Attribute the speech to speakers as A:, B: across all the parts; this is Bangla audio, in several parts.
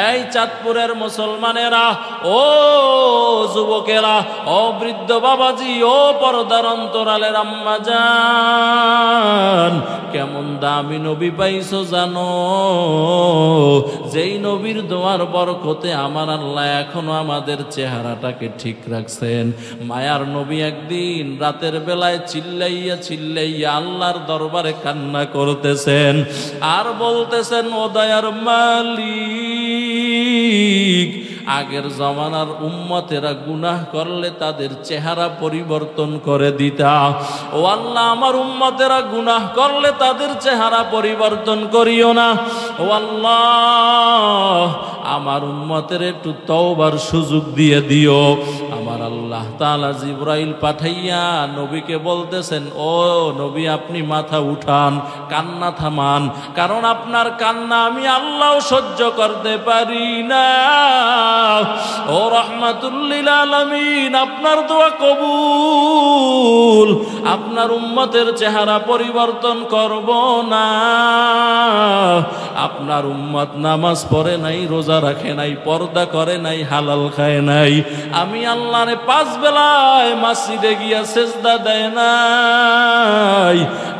A: এই চাঁদপুরের মুসলমানেরা, ও যুবকেরা, ও বৃদ্ধ বাবাজি, ও পর্দার অন্তরালের আম্মা জান, কেমন দামি নবী পাইছো জানো? যেই নবীর দোয়ার বরকতে আমার আল্লাহ এখনো আমাদের চেহারাটাকে ঠিক রাখছেন। মায়ার নবী একদিন রাতের বেলায় চিল্লাইয়া চিল্লাইয়া আল্লাহর দরবারে কান্না করতেছেন আর বলতেছেন, ও দয়ার মালিক, আগের জমানার উম্মতেরা গুনাহ করলে তাদের চেহারা পরিবর্তন করে দিতা। ও আল্লাহ, আমার উম্মতেরা গুনাহ করলে তাদের চেহারা পরিবর্তন করিও না। ও আল্লাহ, আমার উম্মতের একটু তওবার সুযোগ দিয়ে দিও। আমার আল্লাহ তাআলা জিবরাইল পাঠাইয়া নবীকে বলতেছেন, ও নবী, আপনি মাথা উঠান, কান্না থামান, কারণ আপনার কান্না আমি আল্লাহ সহ্য করতে পারি না। ও রাহমাতুল লিল আলামিন, আপনার দোয়া কবুল, আপনার উম্মতের চেহারা পরিবর্তন করব না। আপনার উম্মত নামাজ পড়ে নাই, রোজা রাখে নাই, পর্দা করে নাই, হালাল খায় নাই, আমি আল্লাহরে 5 বেলায় মসজিদে গিয়া সেজদা দেয় নাই,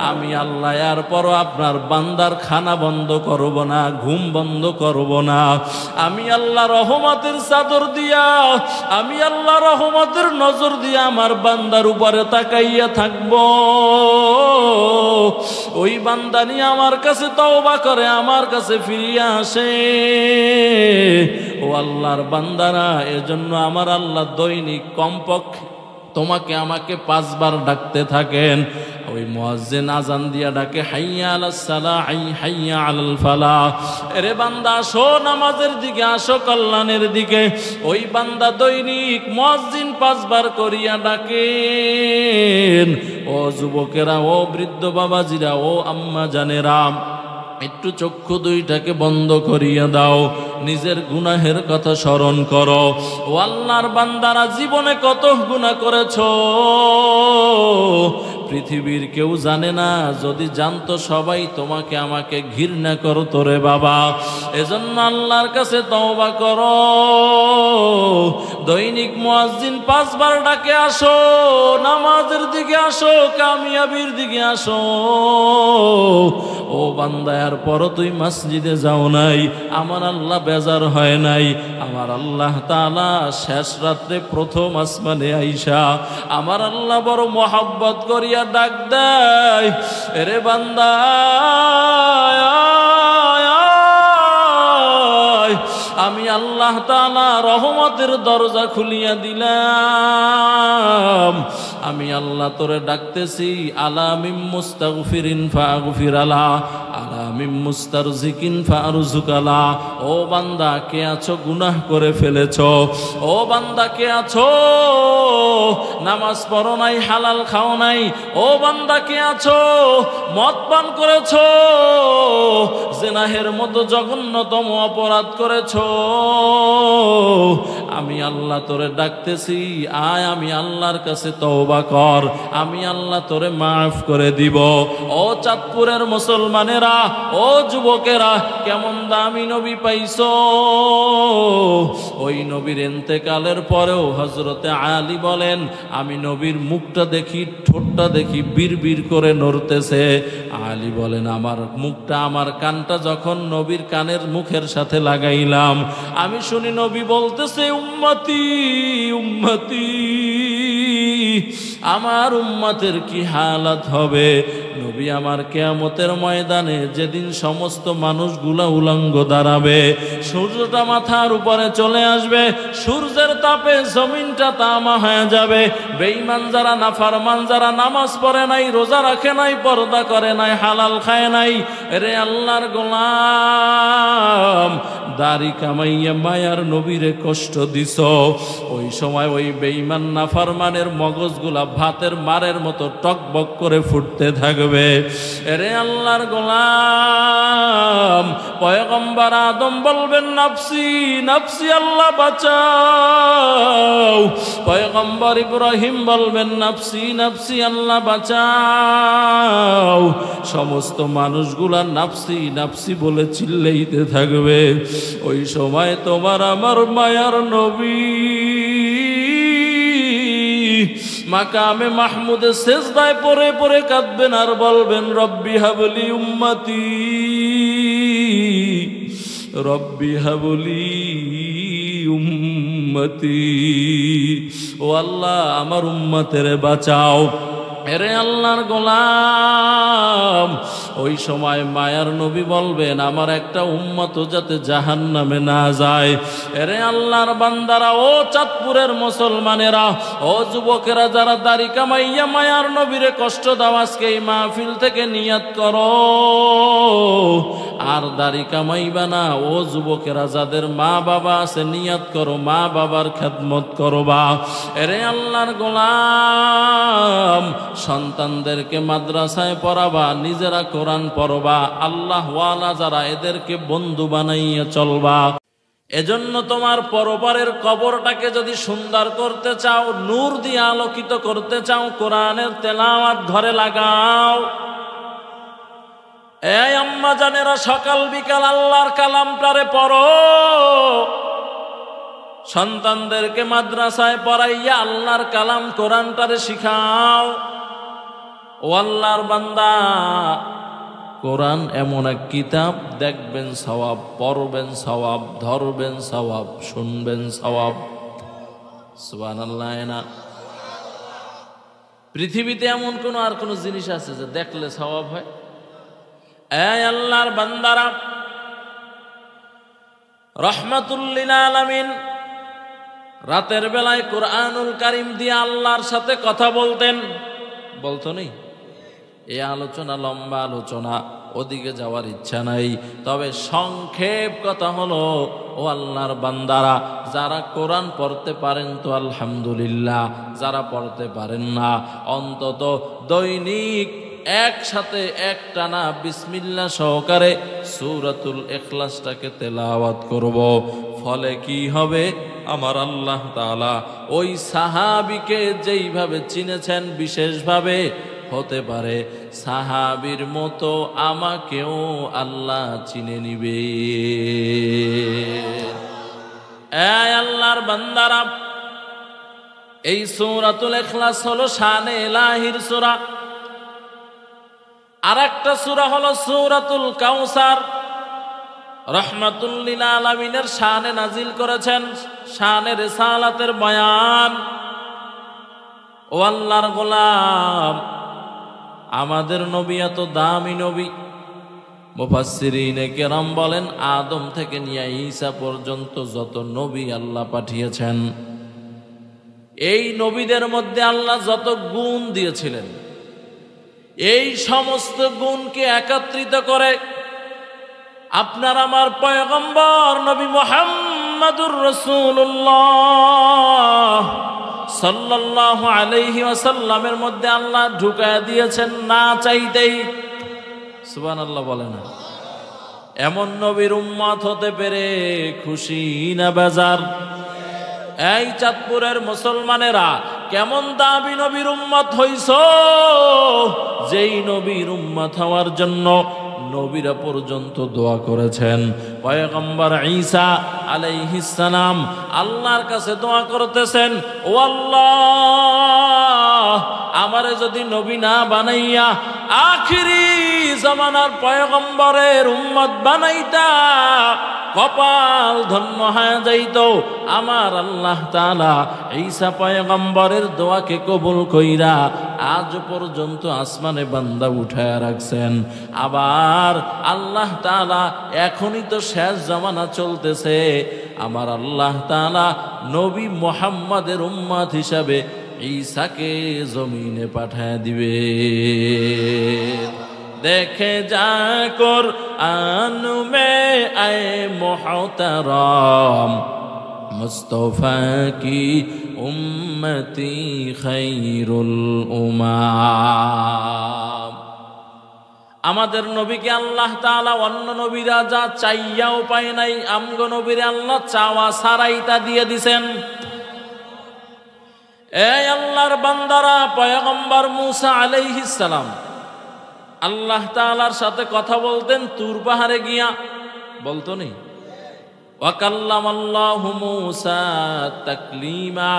A: আমি আল্লাহ এরপরও আপনার বান্দার খানা বন্ধ করব না, ঘুম বন্ধ করব না। আমি আল্লাহ রহমতের চাদর দিয়া, আমি আল্লাহ রহমতের নজর দিয়া আমার বান্দার উপরে তাকাইয়া থাকব। ওই বান্দা নিয়ে আমার কাছে তওবা করে আমার কাছে ফিরিয়া আসে। ও আল্লাহর বান্দারা, এজন্য আমার আল্লাহ দৈনিক কমপক্ষে তোমাকে আমাকে 5 বার ডাকতে থাকেন। ওই মুয়াজ্জিন আজান দিয়া ডাকে, হাইয়া আলাস সালাহ, হাইয়া আলাল ফালাহ, এরে বান্দা আসো নামাজের দিকে, আসো কল্যাণের দিকে। ওই বান্দা দৈনিক মুয়াজ্জিন 5 বার করিয়া ডাকেন। ও যুবকেরা, ও বৃদ্ধ বাবাজিরা, ও আম্মা জানেরা, একটু চক্ষু দুইটাকে বন্ধ করিয়া দাও, নিজের গুনাহের কথা স্মরণ করো। ও আল্লাহর বান্দারা, জীবনে কত গুনাহ করেছো পৃথিবীর কেউ জানে না, যদি জানতো সবাই তোমাকে আমাকে ঘৃণা করতো রে বাবা। এজন্য আল্লাহর কাছে তওবা করো। দৈনিক মুয়াজ্জিন 5 বার ডাকে, আসো নামাজের দিকে, আসো কামিয়াবির দিকে আসো। ও বান্দা, এরপরও তুই মসজিদে যাও নাই, আমার আল্লাহ বেজার হয় নাই। আমার আল্লাহ তাআলা শেষ রাত্রে প্রথম আসমানে আইসা আমার আল্লাহ বড় মহব্বত করিয়া ডাক দেয়, এরে বান্দা আমি আল্লাহ তাআলা রহমতের দরজা খুলিয়া দিলাম। আমি আল্লাহ তোরে ডাকতেছি, আলা মিম মুস্তাগফিরিন ফাগফির আলা, আলা মিম মুস্তারজিকিন ফারজুকালা। ও বান্দা, কে আছো গুনাহ করে ফেলেছো? ও বান্দা, কে আছো নামাজ পড়ো নাই, হালাল খাও নাই? ও বান্দা, কে আছো মদ পান করেছো, জিনাহের মতো জঘন্যতম অপরাধ করেছো? আমি আল্লাহ তোরে ডাকতেছি, আয় আমি আল্লাহর কাছে তওবা কর, আমি আল্লাহ তোরে মাফ করে দিব। ও চাঁদপুরের মুসলমানেরা, ও যুবকেরা, কেমন দামি নবী পাইছো। ওই নবীর ইন্তেকালের পরেও হযরতে আলী বলেন, আমি নবীর মুখটা দেখি, ঠোঁটটা দেখি বিড়বিড় করে নড়তেছে। আলী বলেন, আমার মুখটা, আমার কানটা যখন নবীর কানের মুখের সাথে লাগাইলাম, আমি শুনি নবী বলতেছে, উম্মতি উম্মতি, আমার উম্মতের কি হালাত হবে। নবী আমার কিয়ামতের ময়দানে যেদিন সমস্ত মানুষগুলা উলঙ্গ দাঁড়াবে, সূর্যটা মাথার উপরে চলে আসবে, সূর্যের তাপে জমিনটা তামা হয়ে যাবে। বেঈমান যারা, নাফরমান যারা, নামাজ পড়ে নাই, রোজা রাখে নাই, পর্দা করে নাই, হালাল খায় নাই, রে আল্লাহর গোলাম, দাড়ি কামাইয়া মায়ার নবীরে কষ্ট দিছ। ওই সময় ওই বেঈমান নাফরমানের মগজগুলা ভাতের মারের মতো টকবক করে ফুটতে থাকবে। এরে আল্লাহর গোলাম, পয়গম্বর আদম বলবেন, নাফসি নাফসি, আল্লাহ বাঁচাও। পয়গম্বর ইব্রাহিম বলবেন, নাফসি নাফসি, আল্লাহ বাঁচাও। সমস্ত মানুষগুলা নাফসি নাফসি বলে চিল্লাইতে থাকবে। ওই সময় তোমার আমার মায়ার নবী মাকামে মাহমুদে সেজদায় পড়ে পড়ে কাঁদবেন আর বলবেন রব্বি হাবলি উম্মতি, রব্বি হাবলি উম্মতি, ও আল্লাহ আমার উম্মতের বাঁচাও। এরে আল্লাহর গোলাম, ওই সময় মায়ার নবী বলবেন আমার একটা উম্মত যাতে জাহান্নামে না যায়। এরে আল্লাহর বান্দারা, ও চাঁদপুরের মুসলমানেরা, ও যুবকেরা যারা দাড়ি কামাইয়া মায়ার নবীরে কষ্ট দাও, আজকে এই মাহফিল থেকে নিয়াত করো আর দাড়ি কামাইবা না। ও যুবকেরা যাদের মা বাবা আছে নিয়াত করো মা বাবার খেদমত করবা। এরে আল্লাহর গোলাম, সন্তানদেরকে মাদ্রাসায় পড়াবা, নিজেরা কোরআন পড়বা, আল্লাহ ওয়ালা যারা এদেরকে বন্ধু বানাইয়া চলবা। এজন্য তোমার পরপারের কবরটাকে যদি সুন্দর করতে চাও, নূর দিয়ে আলোকিত করতে চাও, কোরআনের তেলাওয়াত ঘরে লাগাও। এই আম্মা জানেরা, সকাল বিকাল আল্লাহর কালামটারে পড়ো, সন্তানদেরকে মাদ্রাসায় পড়াইয়া আল্লাহর কালাম কোরআনটারে শিখাও। ও আল্লাহর বান্দা, কোরআন এমন এক কিতাব, দেখবেন সওয়াব, পড়বেন সওয়াব, ধরবেন সওয়াব, শুনবেন সওয়াব। সুবহানাল্লাহ। না পৃথিবীতে এমন কোন আর কোন জিনিস আছে যে দেখলে সওয়াব হয়? এই আল্লাহর বান্দারা, রহমাতুল লিল আলামিন রাতের বেলায় কোরআনুল কারীম দিয়ে আল্লাহর সাথে কথা বলতেন। বলতো নেই? এই আলোচনা লম্বা আলোচনা, ওদিকে যাওয়ার ইচ্ছা নাই। তবে সংক্ষেপ কথা হলো, ও আল্লাহর বান্দারা, যারা কোরআন পড়তে পারেন তো আলহামদুলিল্লাহ, যারা পড়তে পারেন না অন্তত দৈনিক একসাথে একটানা বিসমিল্লাহ সহকারে সূরাতুল ইখলাসটাকে তেলাওয়াত করব। ফলে কি হবে? আমার আল্লাহ তাআলা ওই সাহাবীকে যেইভাবে চিনেছেন বিশেষভাবে, হতে পারে সাহাবীর মতো আমাকেও আল্লাহ চিনে নিবে। এই আল্লাহর বান্দারা, এই সূরাতুল ইখলাস হলো শানে ইলাহির সূরা। আর একটা সূরা হলো সূরাতুল কাউসার, রহমাতুল লিল আলামিনের শানে নাজিল করেছেন, শানে রিসালাতের বয়ান। ও আল্লাহর গোলাম, আমাদের নবী এত দামি নবী, মুফাসসিরিনে কেরাম বলেন আদম থেকে নিয়ে ঈসা পর্যন্ত যত নবী আল্লাহ পাঠিয়েছেন, এই নবীদের মধ্যে আল্লাহ যত গুণ দিয়েছিলেন, এই সমস্ত গুণকে একত্রিত করে আপনার আমার পয়গম্বর নবী মুহাম্মদুর রাসূলুল্লাহ সাল্লাল্লাহু আলাইহি ওয়াসাল্লামের মধ্যে আল্লাহ ঢুকায় দিয়েছেন না চাইতেই। সুবহানাল্লাহ বলে না? এমন নবীর উম্মত হতে পেরে খুশি না বেজার? এই চাঁদপুরের মুসলমানেরা, কেমন দামি নবীর উম্মত হইছো, যেই নবীর উম্মত হওয়ার জন্য নবীরা পর্যন্ত দোয়া করেছেন। পয়গম্বর ঈসা আলাইহিস সালাম আল্লাহর কাছে দোয়া করতেছেন, ও আল্লাহ, আমারে যদি নবী না বানাইয়া আখিরি জামানার পয়গম্বরের উম্মত বানাইতা, কপাল ধন্য হয়ে যাইত। আমার আল্লাহ তাআলা ঈসা পয়গম্বরের দোয়াকে কবুল কইরা আজ পর্যন্ত আসমানে বান্দা উঠায়া রাখছেন। আবার আল্লাহ তাআলা এখনই তো শেষ জামানা চলতেছে, আমার আল্লাহ তাআলা নবী মুহাম্মাদের উম্মত হিসাবে ঈসাকে জমিনে পাঠায় দিবে। देखे जा कुरान में आए मोहतरम मुस्तफा की उम्मती खैरुल उम्माम। আমাদের নবীকে আল্লাহ তাআলা অন্য নবীরা যা চাইয়াও পায় নাই, আমগো নবীরে আল্লাহ চাওয়া ছাড়াই তা দিয়ে দিছেন। এই আল্লাহর বান্দারা, পয়গম্বর মূসা আলাইহিস সালাম আল্লাহ তাআলার সাথে কথা বলতেন তুর পাহাড়ে গিয়া। বলতো নি? ওয়া কাল্লামাল্লাহু মূসা তাকলিমা।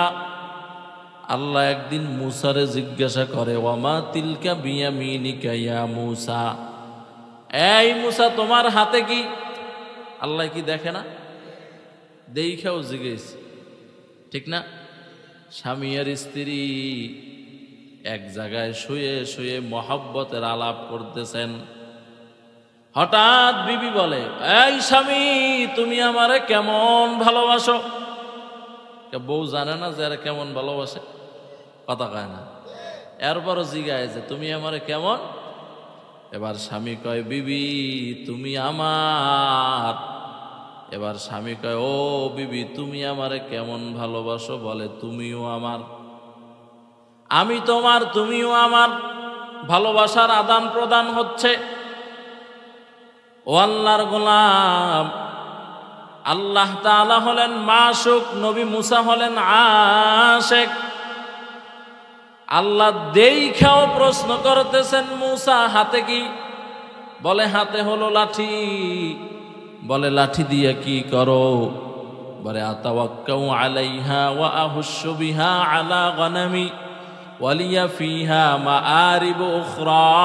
A: আল্লাহ একদিন মূসারে জিজ্ঞাসা করে, ওয়া মা তিলকা বিয়ামিনিকা ইয়া মূসা, এই মূসা তোমার হাতে কি? আল্লাহ কি দেখে না? দেখাও জিজ্ঞেস, ঠিক না? স্বামী আর স্ত্রী এক জায়গায় শুয়ে শুয়ে মহব্বতের আলাপ করতেছেন। হঠাৎ বিবি বলে, এই স্বামী তুমি আমারে কেমন ভালোবাসো? বউ জানে না যে আরে কেমন ভালোবাসে, কথা কয় না, এরপরও জিগায় যে তুমি আমারে কেমন? এবার স্বামী কয়, বিবি তুমি আমার। এবার স্বামী কয়, ও বিবি তুমি আমারে কেমন ভালোবাসো? বলে, তুমিও আমার, আমি তোমার, তুমিও আমার। ভালোবাসার আদান প্রদান হচ্ছে। ও আল্লাহর গোলাম, আল্লাহ তাআলা হলেন মাশুক, নবী মুসা হলেন আশেক। আল্লাহ দেখাও প্রশ্ন করতেছেন, মুসা হাতে কি? বলে, হাতে হলো লাঠি। বলে, লাঠি দিয়ে কি করো? বলে, আতাওয়াক্কাউ আলাইহা ওয়া আহুশু বিহা আলা গনামি ওয়ালিয়া ফিহা মাআরিব উখরা।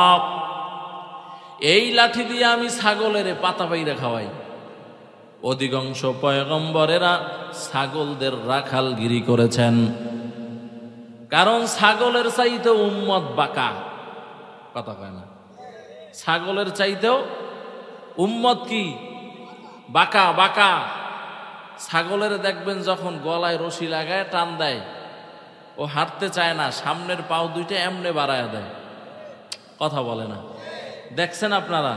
A: এই লাঠি দিয়ে আমি ছাগলের পাতা পাইরা খাওয়াই। অধিকাংশ পয়গম্বরেরা ছাগলদের রাখালগিরি করেছেন, কারণ ছাগলের চাইতেও উম্মত বাঁকা, কথা কয় না, ছাগলের চাইতেও উম্মত কি বাঁকা বাঁকা। ছাগলের দেখবেন যখন গলায় রশি লাগায় টান দেয়, ও হাঁটতে চায় না, সামনের পাও দুইটা এমনে বাড়ায় দেয়, কথা বলে না। দেখছেন আপনারা?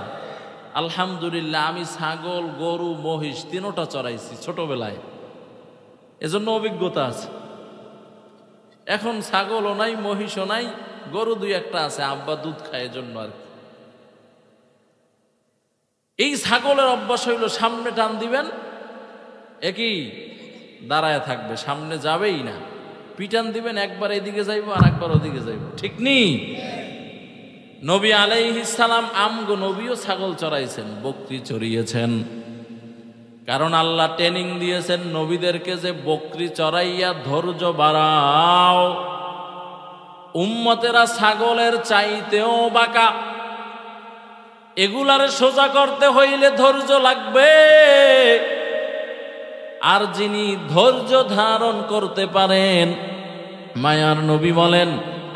A: আলহামদুলিল্লাহ, আমি ছাগল, গরু, মহিষ তিনোটা চড়াইছি ছোটবেলায়, এজন্য অভিজ্ঞতা আছে। এখন ছাগলও নাই, মহিষও নাই, গরু দুই একটা আছে, আব্বা দুধ খায় এজন্য আর কি। এই ছাগলের অভ্যাস হইল সামনে টান দিবেন, একই দাঁড়ায় থাকবে, সামনে যাবেই না। পিটান দিবেন, একবার এদিকে যাইব আর একবার ওদিকে যাইব, ঠিক নি? নবী আলাইহিস সালাম আমগো নবীও ছাগল চড়াইছেন, বকরি চড়িয়েছেন, কারণ আল্লাহ ট্রেনিং দিয়েছেন নবীদেরকে যে বকরি চড়াইয়া ধৈর্য বাড়াও। উম্মতেরা ছাগলের চাইতেও বাঁকা, এগুলারে সোজা করতে হইলে ধৈর্য লাগবে। আর যিনি ধৈর্য ধারণ করতে পারেন, মায়ার নবী বলেন,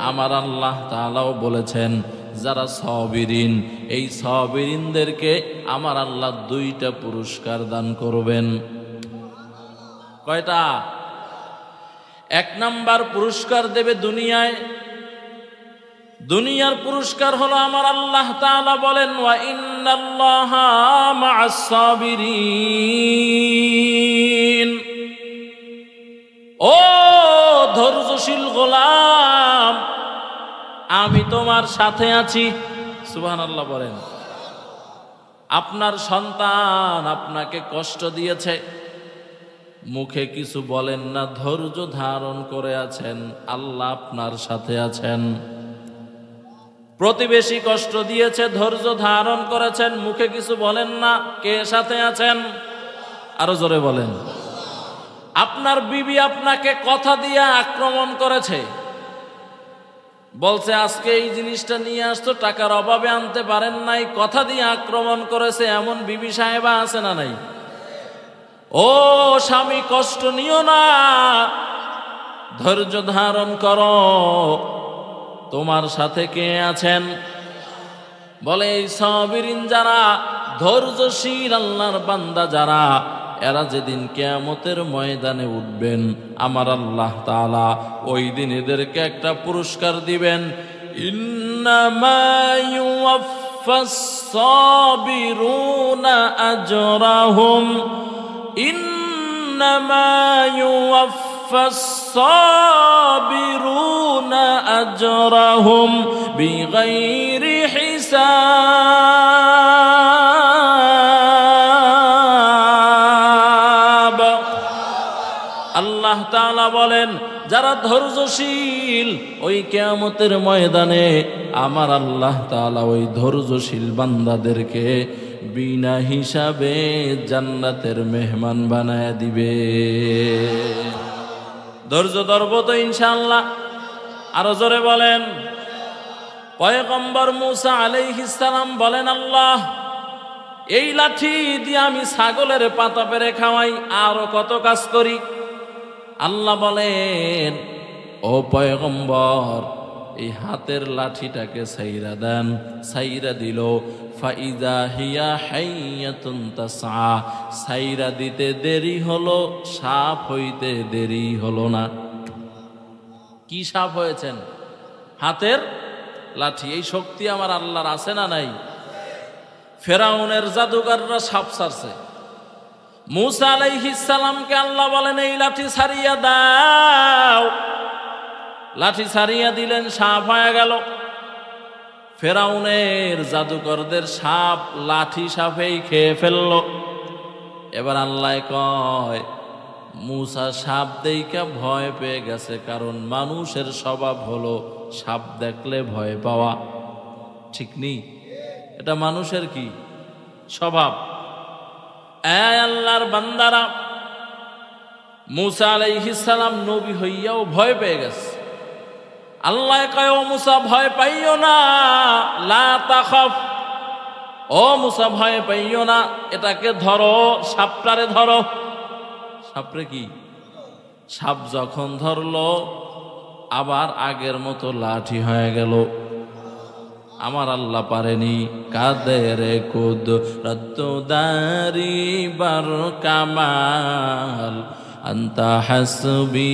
A: আমার আল্লাহ তাআলাও বলেছেন, যারা সাবিরিন, এই সাবিরিনদেরকে আমার আল্লাহ দুইটা পুরস্কার দান করবেন। কয়টা? এক নাম্বার পুরস্কার দেবে দুনিয়ায়। দুনিয়ার পুরস্কার হলো আমার আল্লাহ তাআলা বলেন, ওয়া ইন্নাল্লাহা মা'আস সাবিরিন। ও ধৈর্যশীল গোলাম, আমি তোমার সাথে আছি। সুবহানাল্লাহ বলেন। আপনার সন্তান আপনাকে কষ্ট দিয়েছে, মুখে কিছু বলেন না, ধৈর্য ধারণ করে আছেন, আল্লাহ আপনার সাথে আছেন। প্রতিবেশী কষ্ট দিয়েছে, ধৈর্য ধারণ করেছেন, মুখে কিছু বলেন না, কে সাথে আছেন? আরো জোরে বলেন। আপনার বিবি আপনাকে কথা দিয়ে আক্রমণ করেছে, বলছে আজকে এই জিনিসটা নিয়ে আসতো, টাকার অভাবে আনতে পারেন নাই, কথা দিয়ে আক্রমণ করেছে, এমন বিবি সাহেবা আছে না নাই? ও স্বামী, কষ্ট নিও না, ধৈর্য ধারণ করো, তোমার সাথে কে আছেন? বলে, এই সাবিরিন যারা, ধৈর্যশীল আল্লাহর বান্দা যারা, এরা যেদিন কিয়ামতের ময়দানে উঠবেন, আমার আল্লাহ তাআলা ওই দিন এদেরকে একটা পুরস্কার দিবেন। ইন্নামা ইউওয়াফাস সাবিরুনা আজরাহুম, ইন্নামা ইউওয়াফাস সাবিরুনা আজরাহুম বিগাইরি হিসাব। আল্লাহ তাআলা বলেন, যারা ধৈর্যশীল, ওই কিয়ামতের ময়দানে আমার আল্লাহ তাআলা ওই ধৈর্যশীল বান্দাদেরকে বিনা হিসাবে জান্নাতের মেহমান বানায় দিবে। ধৈর্য ধরব তো ইনশাআল্লাহ। আরো জোরে বলেন। পয়গম্বর মূসা আলাইহিস সালাম বলেন, আল্লাহ, এই লাঠি দিয়ে আমি ছাগলের পাতা পেরে খাওয়াই, আরো কত কাজ করি। আল্লাহ বলেন, ও পয়গম্বর, এই হাতের লাঠিটাকে ছাইরা দেন। ছাইরা দিল। ফাইদা হিয়া হাইয়াতুন তাসআ, ছাইরা দিতে দেরি হলো, সাপ হইতে দেরি হলো না। কি সাপ হয়েছেন? হাতের লাঠি। এই শক্তি আমার আল্লাহর আছে না নাই? ফেরাউনের জাদুকররা সাপ ছাড়ছে। মূসা আলাইহিস সালামকে আল্লাহ বলেন, এই লাঠি ছাড়িয়া দাও। লাঠি ছাড়িয়া দিলেন, সাপ হয়ে গেল। ফেরাউনের জাদুকরদের সাপ লাঠি সাপেই খেয়ে ফেলল। এবার আল্লাহ কয়, মূসা সাপ দেইকা ভয় পেয়ে গেছে, কারণ মানুষের স্বভাব হলো সাপ দেখলে ভয় পাওয়া, ঠিক নেই? এটা মানুষের কি স্বভাব? আল্লাহর বান্দারা, মূসা আলাইহিস সালাম নবী হইয়াও ভয় পেয়ে গেছে। আল্লাহ কয়, ও মূসা ভয় পাইও না, লা তাখাফ। ও মূসা ভয় পাইও না, এটাকে ধরো, সাপটারে ধরো। সাপরে কি? সাপ যখন ধরলো আবার আগের মতো লাঠি হয়ে গেল। আমার আল্লাহ পারেনি। কাদের কুদরত দারি বার কামাল, আনতা হাসবি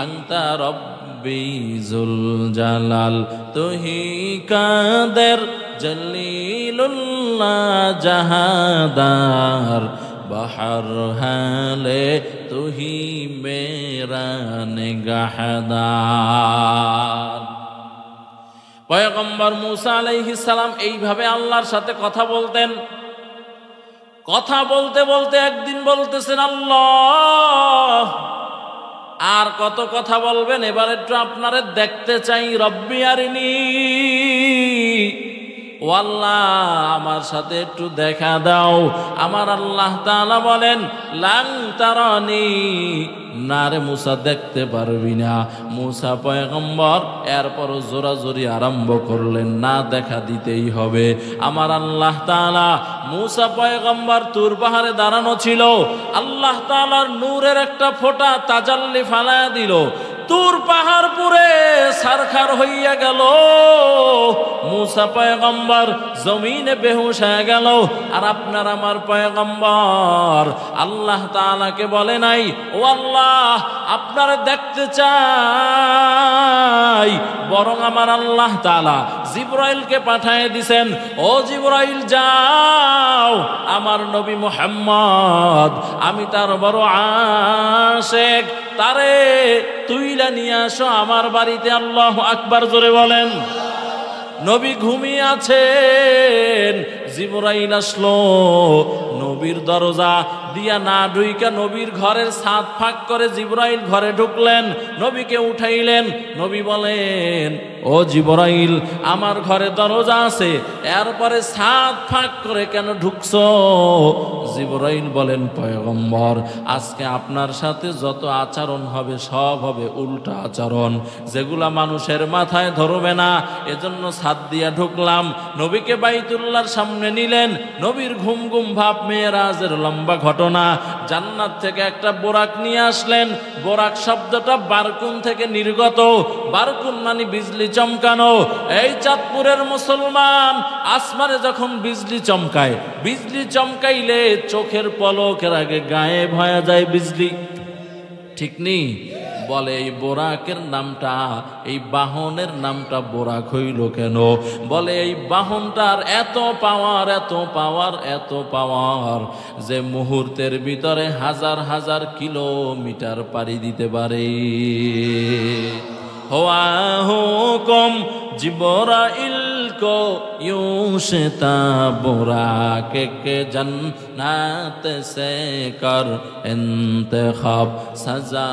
A: আনতা রব্বি জুল জালাল, তুহি কাদের জলিলুল্লাহ জাহাদার, বাহার হালে তুহি মেরা নিগাহদার। পয়গম্বর মূসা আলাইহিস সালাম এইভাবে আল্লাহর সাথে কথা বলতেন। কথা বলতে বলতে একদিন বলতেছেন, আল্লাহ, আর কত কথা বলবেন? এবার একটু আপনারে দেখতে চাই। রব্বি আরিনি, ও আল্লাহ, আমার সাথে একটু দেখা দাও। আমার আল্লাহ তাআলা বলেন, লাং তারানি, না রে মূসা, দেখতে পারবি না। মূসা পয়গম্বর এরপরও জোরাজোরি আরম্ভ করলেন, না, দেখা দিতেই হবে। আমার আল্লাহ তাআলা, মূসা পয়গম্বর তুর পাহাড়ে দাঁড়ানো ছিল। আল্লাহ তাআলার নূরের একটা ফোঁটা তাজাল্লি ফালায়া দিল। তুর পাহাড় পুরে সারখার হইয়া গেল। মূসা পয়গম্বর জমিনে বেহুশ হয়ে গেল। আর আপনার আমার পয়গম্বর আল্লাহ তাআলাকে বলে নাই, ও আল্লাহ, আপনারা দেখতে চাই, বরং আমার আল্লাহ তাআলা জিবরাইলকে পাঠিয়ে দিছেন। ও জিবরাইল, যাও, আমার নবী মুহাম্মদ, আমি তার বড় আশিক, তারে তুইলা নিয়ে আসো আমার বাড়িতে। আল্লাহু আকবার, জোরে বলেন। নবী ঘুমিয়ে আছেন, জিবরাইল আসলো। নবীর দরজা দিয়া না ঢুইকা নবীর ঘরের ছাদ ফাঁক করে জিবরাইল ঘরে ঢুকলেন, নবীকে উঠাইলেন। নবী বলেন, ও জিবরাইল, আমার ঘরে দরজা আছে, এরপরে ছাদ ফাঁক করে কেন ঢুকছো? জিবরাইল বলেন, পয়গম্বর, আজকে আপনার সাথে যত আচরণ হবে সব হবে উল্টা আচরণ, যেগুলা মানুষের মাথায় ধরবে না, এজন্য ছাদ দিয়া ঢুকলাম। নবীকে বাইতুল্লাহর সামনে নিলেন। নবীর ঘুম ঘুম ভাব, মেরাজের লম্বা ঘটনা। জান্নাত থেকে একটা বোরাক নিয়ে আসলেন। বোরাক শব্দটা বারকুন থেকে নির্গত। বারকুন মানে বিজলি চমকানো। এই চাঁদপুরের মুসলমান, আসমানে যখন বিজলি চমকায়, বিজলি চমকাইলে চোখের পলকের আগে গায়েব হয়ে যায় বিজলি, ঠিক নেই? বলে এই বোরাকের নামটা, এই বাহনের নামটা বোরাক হইল কেন? বলে এই বাহনটার এত পাওয়ার, এত পাওয়ার, এত পাওয়ার, যে মুহূর্তের ভিতরে হাজার হাজার কিলোমিটার পাড়ি দিতে পারে। हुआ हुकुम जिब्राइल को यूं शिता बुराक के जन्नत से कर इंतखाब, सजा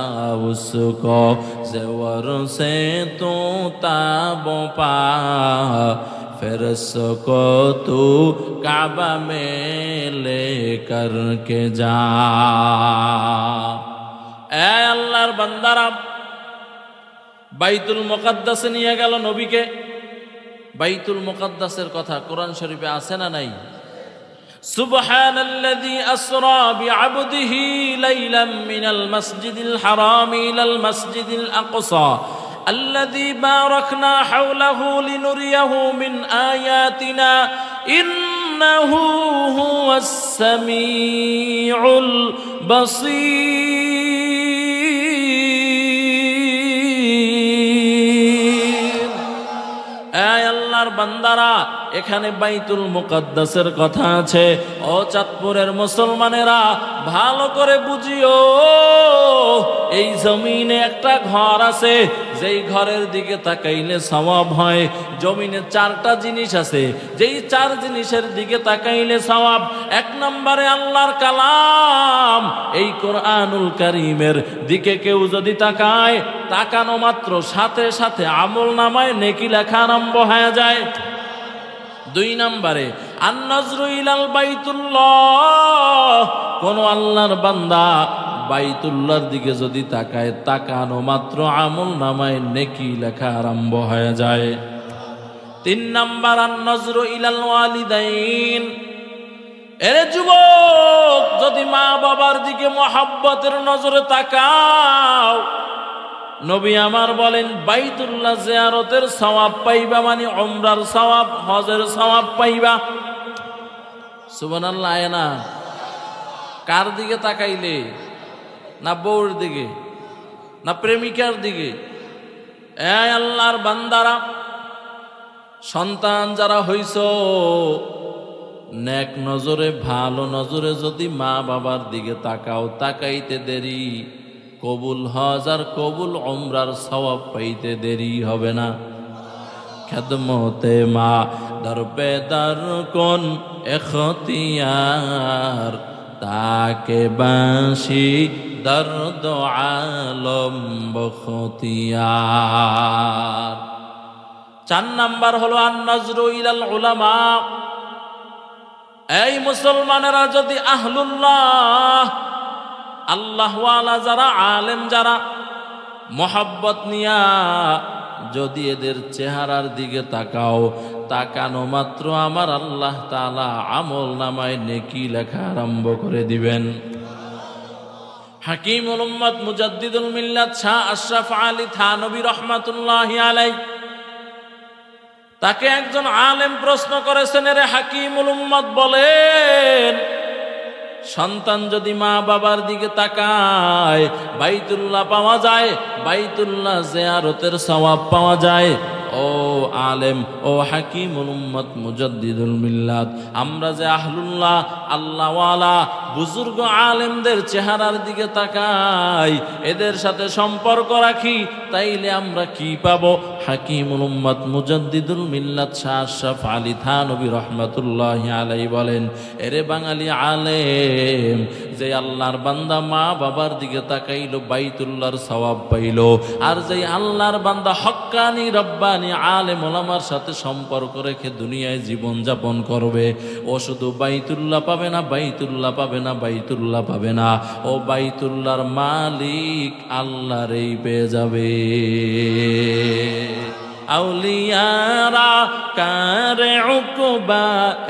A: उसको ज़ेवर से तू ताब पा, फिर को तू काबा में लेकर के जा। এ আল্লাহর বান্দারা, বাইতুল মুকাদ্দাসে নিয়ে গেল নবীকে। বাইতুল মুকাদ্দাসের কথা কোরআন শরীফে আছে না নাই? সুবহানাল্লাযী আসরা বিআবদিহি লাইলাম মিনাল মাসজিদিল হারাম ইলাল মাসজিদিল আকসা الذي باركنا حوله لنريه من آياتنا إنه هو السميع البصير। আয় আল্লাহর বান্দারা, এখানে বাইতুল মুকাদ্দাসের কথা আছে। ও চাঁদপুরের মুসলমানেরা, ভালো করে বুঝিও, এই জমিনে একটা ঘর আছে, যেই ঘরের দিকে তাকাইলে সওয়াব হয়। জমিনে 4টা জিনিস আছে, যেই 4 জিনিসের দিকে তাকাইলে সওয়াব। 1 নম্বরে আল্লাহর কালাম, এই কোরআনুল কারীমের দিকে কেউ যদি তাকায়, তাকানো মাত্র সাথে সাথে আমল নামায় নেকি লেখা আরম্ভ হয়ে যায়। 2 নম্বরে আন-নজরু ইলাল বাইতুল্লাহ, কোন আল্লাহর বান্দা বাইতুল্লাহর দিকে যদি তাকায়, তাকানো মাত্র আমল নামায় নেকি লেখা আরম্ভ হয়ে যায়। 3 নম্বর আন-নজরু ইলাল ওয়ালিদাইন, এরে যুবক, যদি মা বাবার দিকে মহব্বতের নজরে তাকাও, নবী আমার বলেন বাইতুল্লাহ জিয়ারতের সওয়াব পাইবা, মানে উমরার সওয়াব, হজের সওয়াব পাইবা। সুবহানাল্লাহ। না কার দিকে তাকাইলে? না বউর দিকে, না প্রেমিকার দিকে? এ আল্লাহর বান্দারা, সন্তান যারা হইছ, নেক নজরে, ভালো নজরে যদি মা বাবার দিকে তাকাও, তাকাইতে দেরি, কবুল হজ আর কবুল উমরার সওয়াব পাইতে দেরি হবে না। খেদমতে মা দরপে দর কোন এখতিয়ার, তাকে বাঁশি দর্দ আলম বখতিয়ার। 4 নাম্বার হলো আন-নজরু ইলাল উলামা। এই মুসলমানেরা, যদি আহলুল্লাহ, আল্লাহওয়ালা যারা, আলেম যারা, মোহাব্বত নিয়া যদি এদের চেহারার দিকে তাকাও, তাকানো মাত্র আমার আল্লাহ তাআলা আমল নামায় নেকি লেখা আরম্ভ করে দিবেন। হাকিমুল উম্মত মুজাদ্দিদুল মিল্লাত শাহ আশরাফ আলী থানভী রাহমাতুল্লাহি আলাইহি, তাকে একজন আলেম প্রশ্ন করেছেন, রে হাকিমুল উম্মত বলেন, সন্তান যদি মা বাবার দিকে তাকায়, বাইতুল্লাহ পাওয়া যায়, বাইতুল্লাহ জিয়ারতের সওয়াব পাওয়া যায়। ও আলেম, ও হাকিমুল উম্মত মুজাদ্দিদুল মিল্লাত, আমরা যে আহলুল্লাহ, আল্লাহওয়ালা বুজুর্গ আলেমদের চেহারার দিকে তাকাই, এদের সাথে সম্পর্ক রাখি, তাইলে আমরা কি পাবো? হাকিমুল উম্মত মুজাদ্দিদুল মিল্লাত শাহ আশরাফ আলী থানভী রাহমাতুল্লাহি আলাইহি বলেন, এরে বাঙালি আলেম, যে আল্লাহর বান্দা মা বাবার দিকে তাকাইলো, বাইতুল্লাহর সওয়াব পাইলো, আর যে আল্লাহর বান্দা হক্কানি রব্বানি আলেম ওলামার সাথে সম্পর্ক রেখে দুনিয়ায় জীবন যাপন করবে, ও শুধু বাইতুল্লাহ পাবে না, বাইতুল্লাহ পাবে না, বাইতুল্লাহ পাবে না, ও বাইতুল্লাহর মালিক আল্লাহরই পেয়ে যাবে। আউলিয়ারা কারে উকবা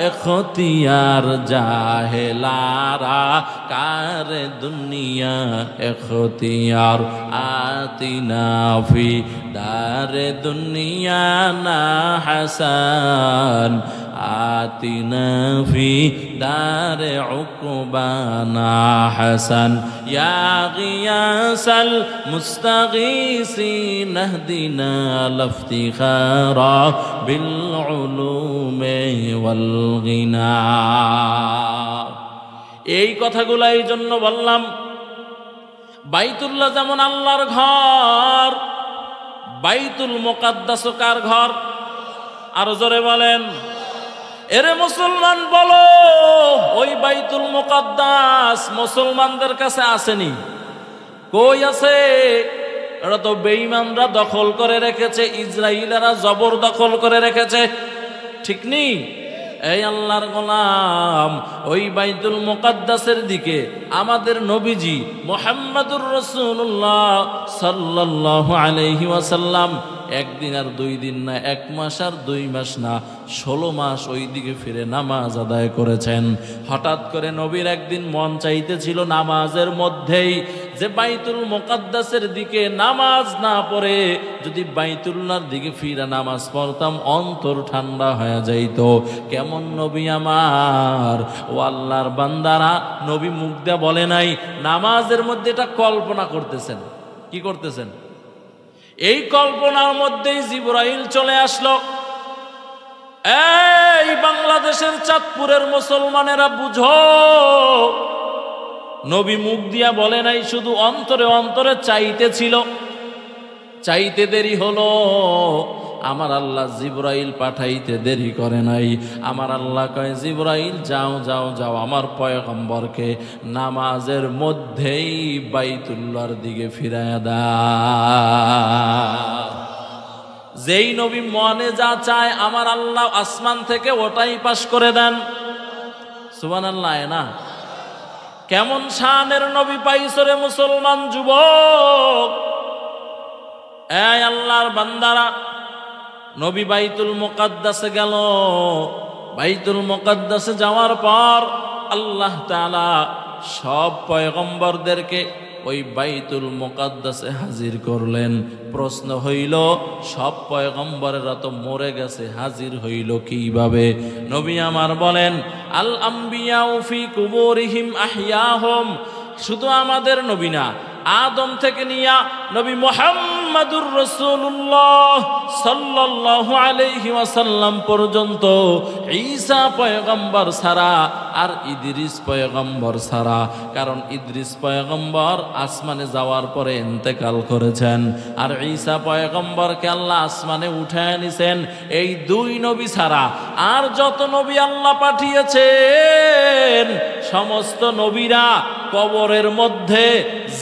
A: এখতিয়ার, জাহেলারা কারে দুনিয়া এখতিয়ার, আতিনা ফি দারে দুনিয়া না হাসান, আতিনা ফি দারে উকবা না হাসান, ইয়া গিয়াসাল মুস্তাগীসিন ইহদিনা লাফতিখারা বিল উলুমি ওয়াল গিনা। এই কথাগুলো এই জন্য বললাম, বাইতুল্লাহ যেমন আল্লাহর ঘর, বাইতুল মুকাদ্দাস কার ঘর? আরো জোরে বলেন। এরে মুসলমান বলো, ওই বাইতুল মুকাদ্দাস মুসলমানদের কাছে আসেনি? কই আছে? এটা তো বেঈমানরা দখল করে রেখেছে, ইসরাইলেরা জবরদখল করে রেখেছে। ঠিক নেই? এই আল্লাহর গোলাম, ওই বাইতুল মুকাদ্দাসের দিকে আমাদের নবীজি মুহাম্মদুর রাসূলুল্লাহ সাল্লাল্লাহু আলাইহি ওয়াসাল্লাম একদিন আর 2 দিন না, 1 মাস আর 2 মাস না, 16 মাস ওই দিকে ফিরে নামাজ আদায় করেছেন। হঠাৎ করে নবীর একদিন মন চাইতেছিল নামাজের মধ্যেই যে বাইতুল মুকাদ্দাসের দিকে নামাজ না পড়ে যদি বাইতুল্লাহর দিকে ফিরে নামাজ পড়তাম অন্তর ঠান্ডা হয়ে যাইত। কেমন নবী আমার! ও আল্লাহর বান্দারা, নবী মুখ দিয়ে বলে নাই, নামাজের মধ্যে এটা কল্পনা করতেছেন। কি করতেছেন? এই কল্পনার মধ্যেই জিবরাইল চলে আসলো। এই বাংলাদেশের চাঁদপুরের মুসলমানেরা বুঝো, নবী মুখ দিয়া বলে নাই, শুধু অন্তরে অন্তরে চাইতেছিল। চাইতে দেরি হলো, আমার আল্লাহ জিবরাইল পাঠাইতে দেরি করে নাই। আমার আল্লাহ কয়, জিবরাইল যাও যাও যাও, আমার পয়গম্বরকে নামাজের মধ্যেই বাইতুল্লাহর দিকে ফিরায়া দাও। যেই নবী মনে যা চায় আমার আল্লাহ আসমান থেকে ওটাই পাশ করে দেন। সুবহানাল্লাহ। না কেমন শানের নবী পাইছো রে মুসলমান যুবক! এই আল্লাহর বান্দারা, নবী বাইতুল মুকাদ্দাসে গেল। বাইতুল মুকাদ্দাসে যাওয়ার পর আল্লাহ তাআলা সব পয়গম্বরদেরকে ওই বাইতুল মুকাদ্দাসে হাজির করলেন। প্রশ্ন হইল, সব পয়গম্বরেরা তো মরে গেছে, হাজির হইল কিভাবে? নবী আমার বলেন, আল আম্বিয়াউ ফি কুবুরিহিম আহইয়াহুম। শুধু আমাদের নবী না, আদম থেকে নিয়া নবী মুহাম্মদুর রাসূলুল্লাহ সাল্লাল্লাহু আলাইহি ওয়াসাল্লাম পর্যন্ত ঈসা পয়গম্বর ছাড়া আর ইদ্রিস পয়গম্বর ছাড়া, কারণ ইদ্রিস পয়গম্বর আসমানে যাওয়ার পরে ইন্তেকাল করেছেন আর ঈসা পয়গম্বরকে আল্লাহ আসমানে উঠায় নিছেন। এই 2 নবী ছাড়া আর যত নবী আল্লাহ পাঠিয়েছেন সমস্ত নবীরা কবরের মধ্যে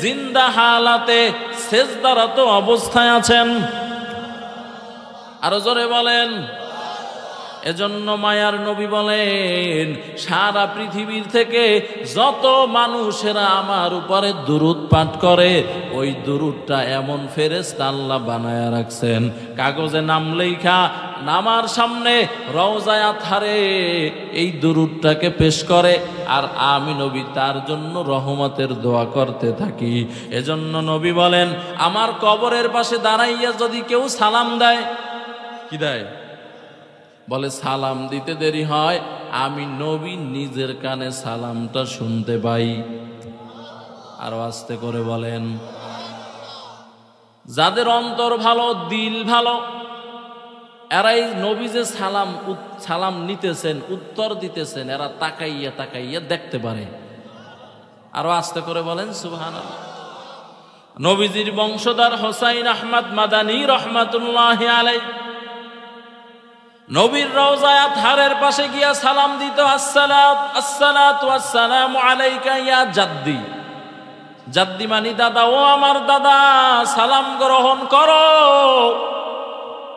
A: জিন্দা হালাতে সেজদারত অবস্থায় আছেন। আরো জোরে বলেন। এজন্য মায়ার নবী বলেন, সারা পৃথিবীর থেকে যত মানুষেরা আমার উপরে দুরূদ পাঠ করে ওই দুরূদটা এমন ফেরেশতা আল্লাহ বানায়া রাখছেন, কাগজে নাম লেখা নামার সামনে রওজায়ে আতহারে এই দুরূদটাকে পেশ করে আর আমি নবী তার জন্য রহমতের দোয়া করতে থাকি। এজন্য নবী বলেন, আমার কবরের পাশে দাঁড়াইয়া যদি কেউ সালাম দেয়, কি দেয়? বলে সালাম দিতে দেরি হয়, আমি নবী নিজের কানে সালামটা শুনতে পাই। আরো আস্তে করে বলেন। যাদের অন্তর ভালো, দিল ভালো, এরাই নবী যে সালাম নিতেছেন, উত্তর দিতেছেন, এরা তাকাইয়া তাকাইয়া দেখতে পারে। আরো আস্তে করে বলেন সুবহানাল্লাহ। নবীজির বংশধর হোসাইন আহমদ মাদানী রহমাতুল্লাহি আলাইহি নবীর রওজায়ে আতহারের পাশে গিয়া সালাম দিত, আসসালাতু ওয়াসসালামু আলাইকা ইয়া জাদ্দি। জাদ্দি মানে দাদা, ও আমার দাদা, সালাম গ্রহণ করো।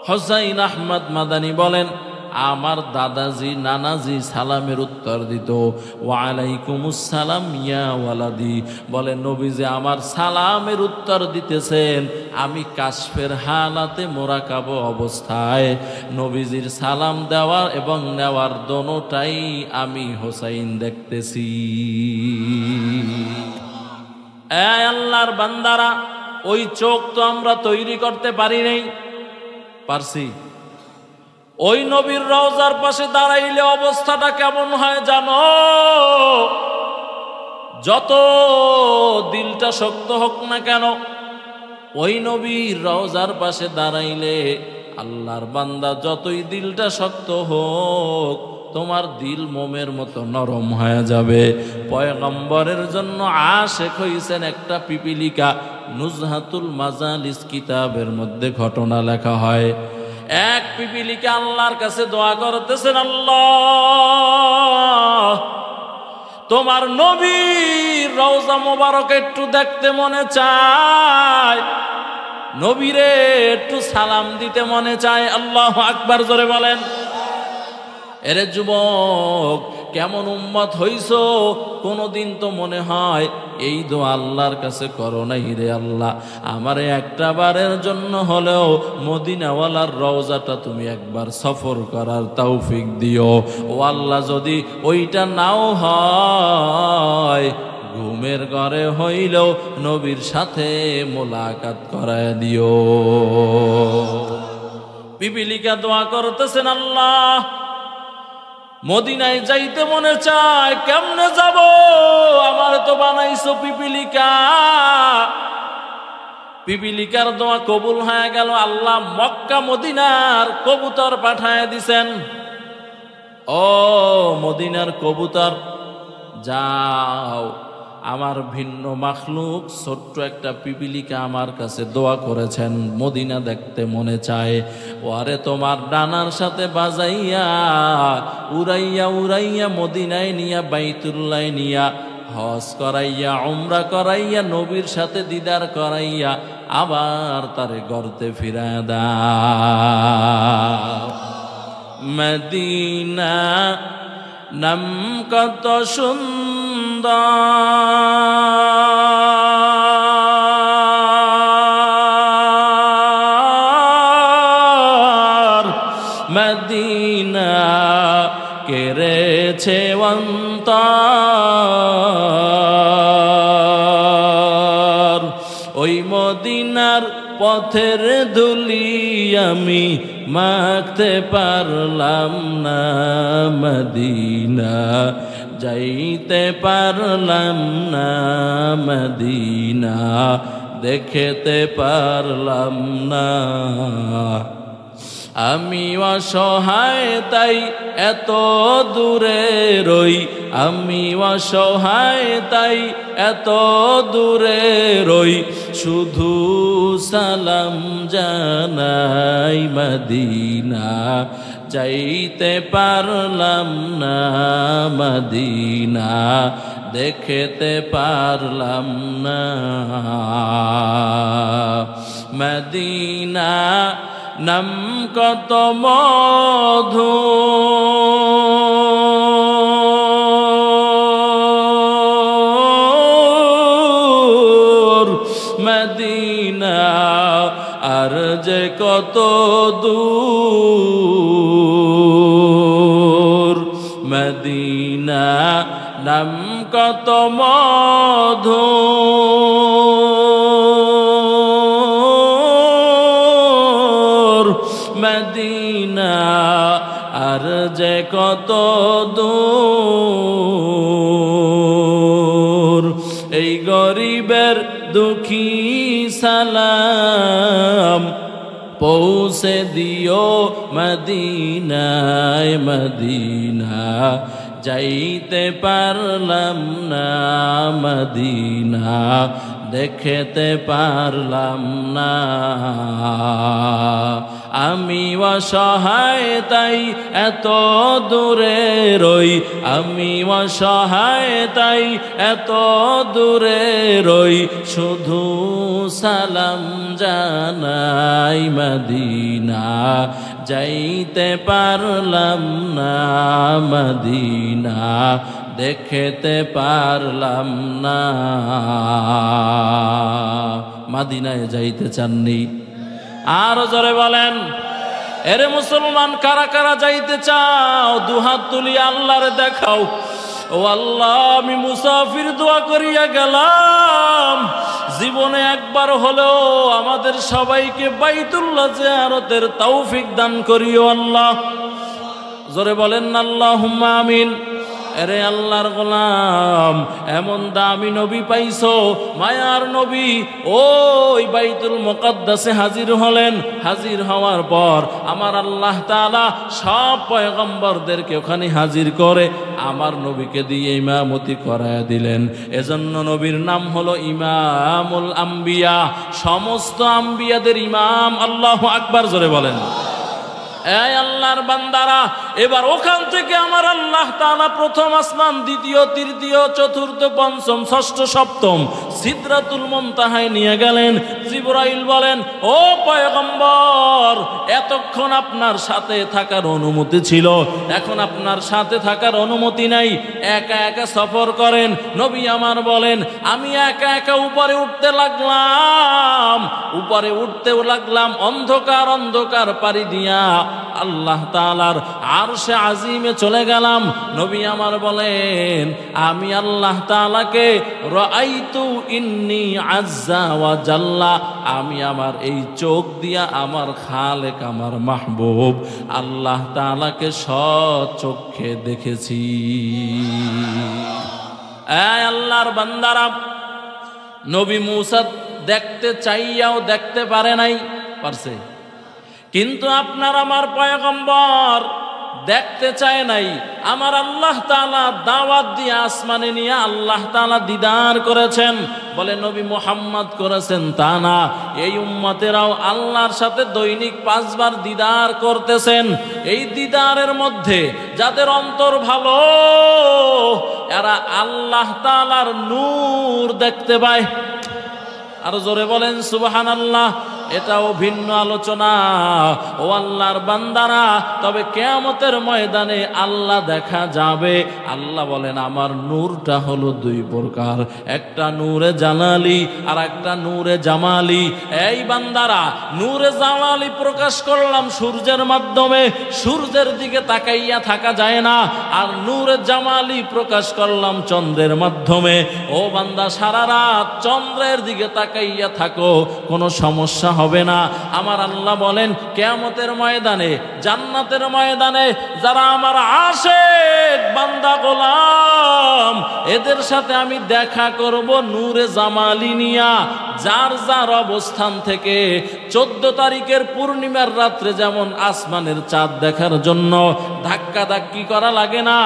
A: হোসাইন আহমদ মাদানী বলেন, আমার দাদাজি নানাজি সালামের উত্তর দিত, ওয়া আলাইকুমুস সালাম ইয়া ওয়ালাদি। বলে নবীজি আমার সালামের উত্তর দিতেছেন, আমি কাশফের হালাতে মোরাকাব অবস্থায় নবীজির সালাম দেওয়া এবং নেওয়ার দোনোটাই আমি হোসাইন দেখতেছি। এই আল্লাহর বান্দারা, ওই চোখ তো আমরা তৈরি করতে পারি নাই, পারছি? ওই নবীর রওজার পাশে দাঁড়াইলে অবস্থাটা কেমন হয় জানো? যত দিলটা শক্ত হোক না কেন, ওই নবীর রওজার পাশে দাঁড়াইলে আল্লাহর বান্দা যতই দিলটা শক্ত হোক, তোমার দিল মোমের মতো নরম হয়ে যাবে। পয়গম্বরের জন্য আশেক হইছেন একটা পিপিলিকা। নুজহাতুল মাজালিস কিতাবের মধ্যে ঘটনা লেখা হয়, এক পিপিলিকা আল্লাহর কাছে দোয়া করতেছেন, আল্লাহ তোমার নবীর রওজা মোবারক একটু দেখতে মনে চায়, নবীরে একটু সালাম দিতে মনে চায়। আল্লাহু আকবার জোরে বলেন। এরে যুবক, কেমন উম্মত হইছো? কোনদিন তো মনে হয় এই দোয়া আল্লাহর কাছে করো নাই, রে আল্লাহ আমারে একটা বারের জন্য হলেও মদিনাওয়ালার রওজাটা তুমি একবার সফর করার তৌফিক দিও। ও আল্লাহ, যদি ওইটা নাও হয়, ঘুমের ঘরে হইলেও নবীর সাথে মোলাকাত করায় দিও। পিপিলিকা দোয়া করতেছেন, আল্লাহ মদিনায় যাইতে মনে চায়, কেমনে যাব? আমার তো বানাইছো পিপিলিকা। পিপিলিকার দোয়া কবুল হয়ে গেল। আল্লাহ মক্কা মদিনার কবুতর পাঠায় দিছেন। ও মদিনার কবুতর, যাও, আমার ভিন্ন মাখলুক ছোট্ট একটা পিপিলিকা আমার কাছে দোয়া করেছেন, মদিনা দেখতে মনে চায়। ওরে তোমার ডানার সাথে বাজাইয়া উড়াইয়া উড়াইয়া মদিনায় নিয়া, বাইতুল্লাহ নিয়া, হজ করাইয়া, উমরা করাইয়া, নবীর সাথে দিদার করাইয়া আবার তারে গর্তে ফিরায় দাও। মদিনা নাম কত সুন্দর, মদিনা কেড়েছে অন্তর। ওই মদিনার পথের ধুলি আমি মাখতে পারলাম না, মদিনা যাইতে পারলাম না, মদিনা দেখতে পারলাম না। আমি অসহায় তাই এত দূরে রই, আমি অসহায় তাই এত দূরে রই, শুধু সালাম জানাই, মদিনা যাইতে পারলাম না, মদিনা দেখতে পারলাম না। মদিনা নাম কত মধু, মদিনা আর যে কত দূর, মদিনা নাম কত মধু, মদিনা আর যে কত দূর। এই গরিবের দুঃখী সালাম পৌঁছে দিও মদিনায়, মদিনা যাইতে পারলাম না, মদিনা দেখতে পারলাম না। আমি অসহায় তাই এত দূরে রই, আমি অসহায় তাই এত দূরে রই, শুধু সালাম জানাই, মদিনা যাইতে পারলাম না, মদিনা দেখতে পারলাম না। মদিনায় যাইতে চাননি? আরো জোরে বলেন। এরে মুসলমান, কারা কারা যাইতে চাও? দুহাত তুলি আল্লাহরে দেখাও। ও আল্লাহ, আমি মুসাফির দোয়া করিয়া গেলাম, জীবনে একবার হলেও আমাদের সবাইকে বাইতুল্লাহ জিয়ারতের তৌফিক দান করিও আল্লাহ। জোরে বলেন না আল্লাহুম্মা আমিন। এরে আল্লাহর গোলাম, এমন দামি নবী পাইছো, মায়ার নবী, ওই বাইতুল মুকাদ্দাসে হাজির হলেন। হাজির হওয়ার পর আমার আল্লাহ তাআলা সব পয়গম্বরদেরকে ওখানে হাজির করে আমার নবীকে দিয়ে ইমামতি করায় দিলেন। এজন্য নবীর নাম হলো ইমামুল আম্বিয়া, সমস্ত আম্বিয়াদের ইমাম। আল্লাহু আকবার, জোরে বলেন। এই আল্লাহর বান্দারা, এবার ওখান থেকে আমার আল্লাহ তাআলা প্রথম আসমান, দ্বিতীয়, তৃতীয়, চতুর্থ, পঞ্চম, ষষ্ঠ, সপ্তম সিদরাতুল মুনতাহায় নিয়ে গেলেন। জিবরাইল বলেন, ও পয়গম্বর, এতক্ষণ আপনার সাথে থাকার অনুমতি ছিল, এখন আপনার সাথে থাকার অনুমতি নাই, একা একা সফর করেন। নবী আমার বলেন, আমি একা একা উপরে উঠতে লাগলাম, উপরে উঠতেও লাগলাম, অন্ধকার অন্ধকার পাড়ি দিয়া আল্লাহ তাআলার আরশে আজিমে চলে গেলাম। নবী আমার বলেন, আমি আল্লাহ তাআলাকে রাআইতু ইন্নী আজ্জা ওয়া জাল্লা, আমি আমার এই চোখ দিয়া আমার খালেক, আমার মাহবুব আল্লাহ তাআলাকে সচক্ষে দেখেছি। এই আল্লাহর বান্দারা, নবী মূসা দেখতে চাইয়াও দেখতে পারে নাই, পারছে, কিন্তু আপনার আমার পয়গম্বর দেখতে চায় নাই। আমার আল্লাহ তাআলা দাওয়াত দিয়ে আসমানে নিয়ে আল্লাহ তাআলা দিদার করেছেন। বলে নবী মুহাম্মদ করেছেন তা না, এই উম্মতেরাও আল্লাহর সাথে দৈনিক 5 বার দিদার করতেছেন। এই দিদারের মধ্যে যাদের অন্তর ভালো, এরা আল্লাহ তাআলার নূর দেখতে পায়। আর জোরে বলেন সুবহানাল্লাহ। এটাও ভিন্ন আলোচনা। ও আল্লাহর বান্দারা, তবে কিয়ামতের ময়দানে আল্লাহ দেখা যাবে। আল্লাহ বলেন, আমার নূরটা হলো 2 প্রকার, একটা নূরে জালালি আর একটা নূরে জামালি। এই বান্দারা, নূরে জালালি প্রকাশ করলাম সূর্যের মাধ্যমে, সূর্যের দিকে তাকাইয়া থাকা যায় না। আর নূরে জামালি প্রকাশ করলাম চন্দ্রের মাধ্যমে। ও বান্দা, সারা রাত চন্দ্রের দিকে তাকাইয়া থাকো, কোনো সমস্যা হবে না। আমার আল্লাহ বলেন, কিয়ামতের ময়দানে, জান্নাতের ময়দানে যারা আমার আশিক বান্দা গোলাম, এদের সাথে আমি দেখা করব নূরে জামালি নিয়া। যার যার অবস্থান থেকে 14 তারিখের পূর্ণিমার রাত্রে যেমন আসমানের চাঁদ দেখার জন্য ধাক্কা ধাক্কি করা লাগে না,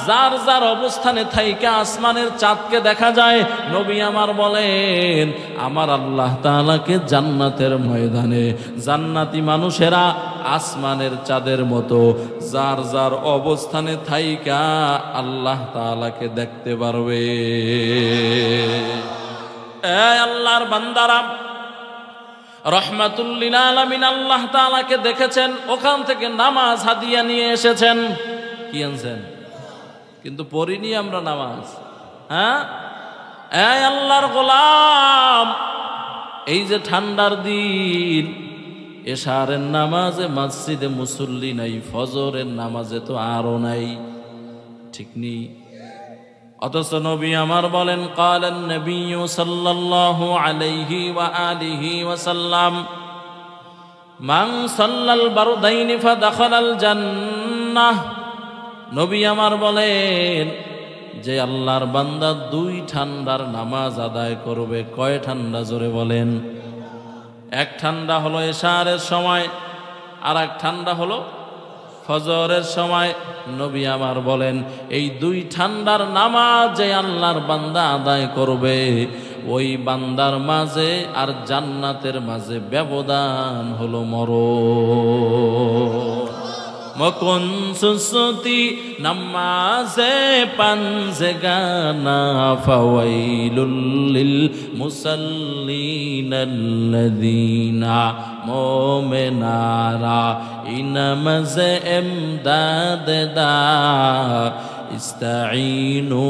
A: যার যার অবস্থানে থাইকা আসমানের চাঁদকে দেখা যায়। নবী আমার বলেন, আমার আল্লাহ তাআলাকে জান্নাতের ময়দানে জান্নাতি মানুষেরা আসমানের চাঁদের মতো যার যার অবস্থানে থাইকা আল্লাহ তাআলাকে দেখতে পারবে। এই আল্লাহর বান্দারা, রাহমাতুল লিল আলামিন আল্লাহ তাআলাকে দেখেছেন, ওখান থেকে নামাজ হাদিয়া নিয়ে এসেছেন। কি আনছেন? কিন্তু পড়িনি আমরা নামাজ। হ্যাঁ, এই আল্লাহর গোলাম, এই যে ঠান্ডার দিন, এশারের নামাজে মসজিদে মুসল্লি নাই, ফজরের নামাজে তো আরো নাই, ঠিক নেই। অথচ নবী আমার বলেন, ক্বালান নবী সাল্লাল্লাহু আলাইহি ওয়া আলিহি ওয়া সাল্লাম, মান সাল্লাল বারদাইনি ফাদাখালাল জান্নাহ। নবী আমার বলেন, যে আল্লাহর বান্দা 2 ঠান্ডার নামাজ আদায় করবে। কয় ঠান্ডা? জোরে বলেন। এক ঠান্ডা হলো এশারের সময়, আর এক ঠান্ডা হলো ফজরের সময়। নবী আমার বলেন, এই 2 ঠান্ডার নামাজ যে আল্লাহর বান্দা আদায় করবে, ওই বান্দার মাঝে আর জান্নাতের মাঝে ব্যবধান হলো মরণ। মকুন সুসুতি নামাজে পানজগানা ফাওয়াইলুল লিল মুসাল্লিনাল্লাযীনা মুমিনারা ইনামাজে ইমদাদ দা ইস্তাঈনু